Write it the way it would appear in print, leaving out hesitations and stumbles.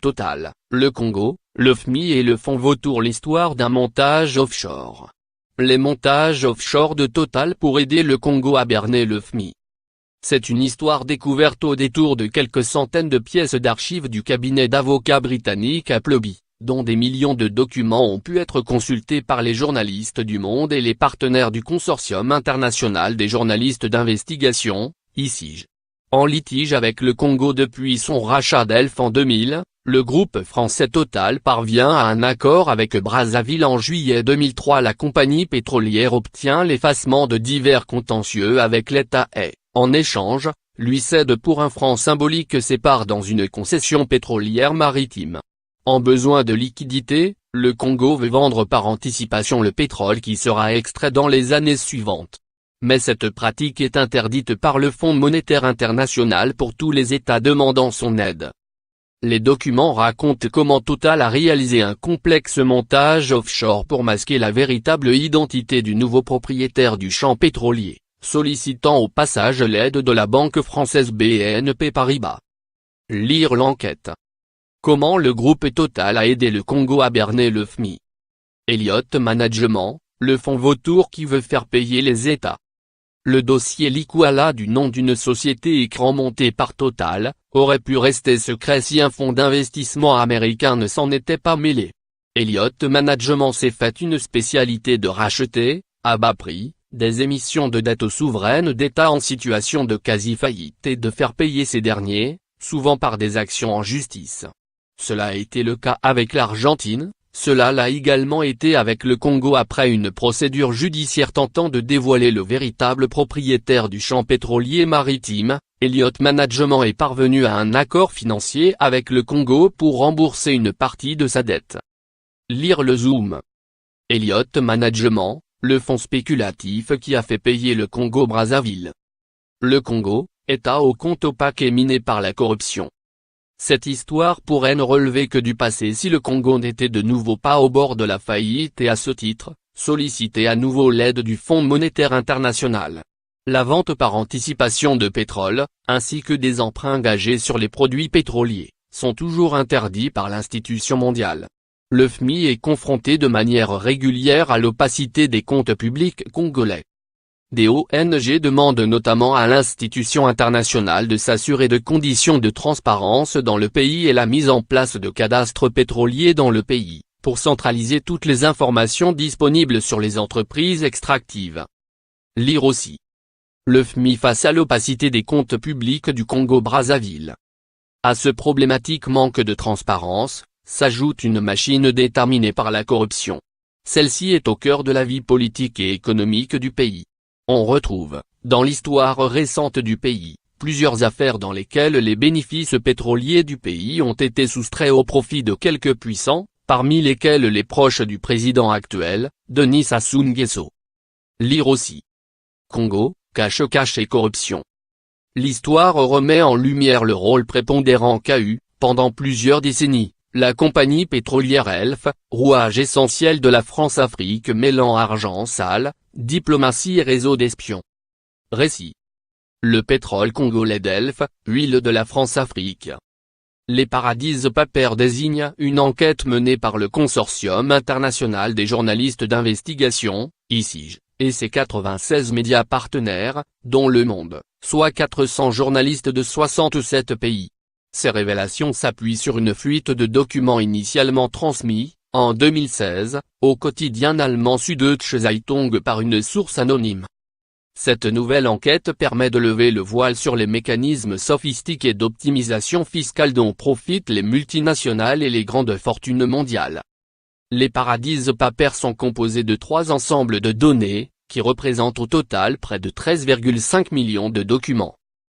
Total, le Congo, le FMI et le fonds Vautour. L'histoire d'un montage offshore. Les montages offshore de Total pour aider le Congo à berner le FMI. C'est une histoire découverte au détour de quelques centaines de pièces d'archives du cabinet d'avocats britannique Appleby, dont des millions de documents ont pu être consultés par les journalistes du Monde et les partenaires du Consortium international des journalistes d'investigation, ICIJ. En litige avec le Congo depuis son rachat d'Elf en 2000, le groupe français Total parvient à un accord avec Brazzaville en juillet 2003. La compagnie pétrolière obtient l'effacement de divers contentieux avec l'État et, en échange, lui cède pour un franc symbolique ses parts dans une concession pétrolière maritime. En besoin de liquidités, le Congo veut vendre par anticipation le pétrole qui sera extrait dans les années suivantes. Mais cette pratique est interdite par le Fonds monétaire international pour tous les États demandant son aide. Les documents racontent comment Total a réalisé un complexe montage offshore pour masquer la véritable identité du nouveau propriétaire du champ pétrolier, sollicitant au passage l'aide de la banque française BNP Paribas. Lire l'enquête. Comment le groupe Total a aidé le Congo à berner le FMI. Elliott Management, le fonds Vautour qui veut faire payer les États. Le dossier Likwala du nom d'une société écran montée par Total, aurait pu rester secret si un fonds d'investissement américain ne s'en était pas mêlé. Elliott Management s'est fait une spécialité de racheter, à bas prix, des émissions de dette souveraines d'États en situation de quasi-faillite et de faire payer ces derniers, souvent par des actions en justice. Cela a été le cas avec l'Argentine. Cela l'a également été avec le Congo après une procédure judiciaire tentant de dévoiler le véritable propriétaire du champ pétrolier maritime. Elliott Management est parvenu à un accord financier avec le Congo pour rembourser une partie de sa dette. Lire le Zoom. Elliott Management, le fonds spéculatif qui a fait payer le Congo-Brazzaville. Le Congo, État au compte opaque et miné par la corruption. Cette histoire pourrait ne relever que du passé si le Congo n'était de nouveau pas au bord de la faillite et à ce titre, solliciter à nouveau l'aide du Fonds monétaire international. La vente par anticipation de pétrole, ainsi que des emprunts gagés sur les produits pétroliers, sont toujours interdits par l'institution mondiale. Le FMI est confronté de manière régulière à l'opacité des comptes publics congolais. Des ONG demandent notamment à l'institution internationale de s'assurer de conditions de transparence dans le pays et la mise en place de cadastres pétroliers dans le pays, pour centraliser toutes les informations disponibles sur les entreprises extractives. Lire aussi. Le FMI face à l'opacité des comptes publics du Congo-Brazzaville. À ce problématique manque de transparence, s'ajoute une machine déterminée par la corruption. Celle-ci est au cœur de la vie politique et économique du pays. On retrouve, dans l'histoire récente du pays, plusieurs affaires dans lesquelles les bénéfices pétroliers du pays ont été soustraits au profit de quelques puissants, parmi lesquels les proches du président actuel, Denis Sassou Nguesso. Lire aussi. Congo, cache-cache et corruption. L'histoire remet en lumière le rôle prépondérant qu'a eu, pendant plusieurs décennies, la compagnie pétrolière Elf, rouage essentiel de la France-Afrique mêlant argent sale, diplomatie et réseau d'espions. Récit. Le pétrole congolais d'Elf, huile de la France-Afrique. Les paradis papers désignent une enquête menée par le Consortium international des journalistes d'investigation, ICIJ, et ses 96 médias partenaires, dont Le Monde, soit 400 journalistes de 67 pays. Ces révélations s'appuient sur une fuite de documents initialement transmis, en 2016, au quotidien allemand Süddeutsche Zeitung par une source anonyme. Cette nouvelle enquête permet de lever le voile sur les mécanismes sophistiqués d'optimisation fiscale dont profitent les multinationales et les grandes fortunes mondiales. Les paradis papers sont composés de 3 ensembles de données, qui représentent au total près de 13,5 millions de documents.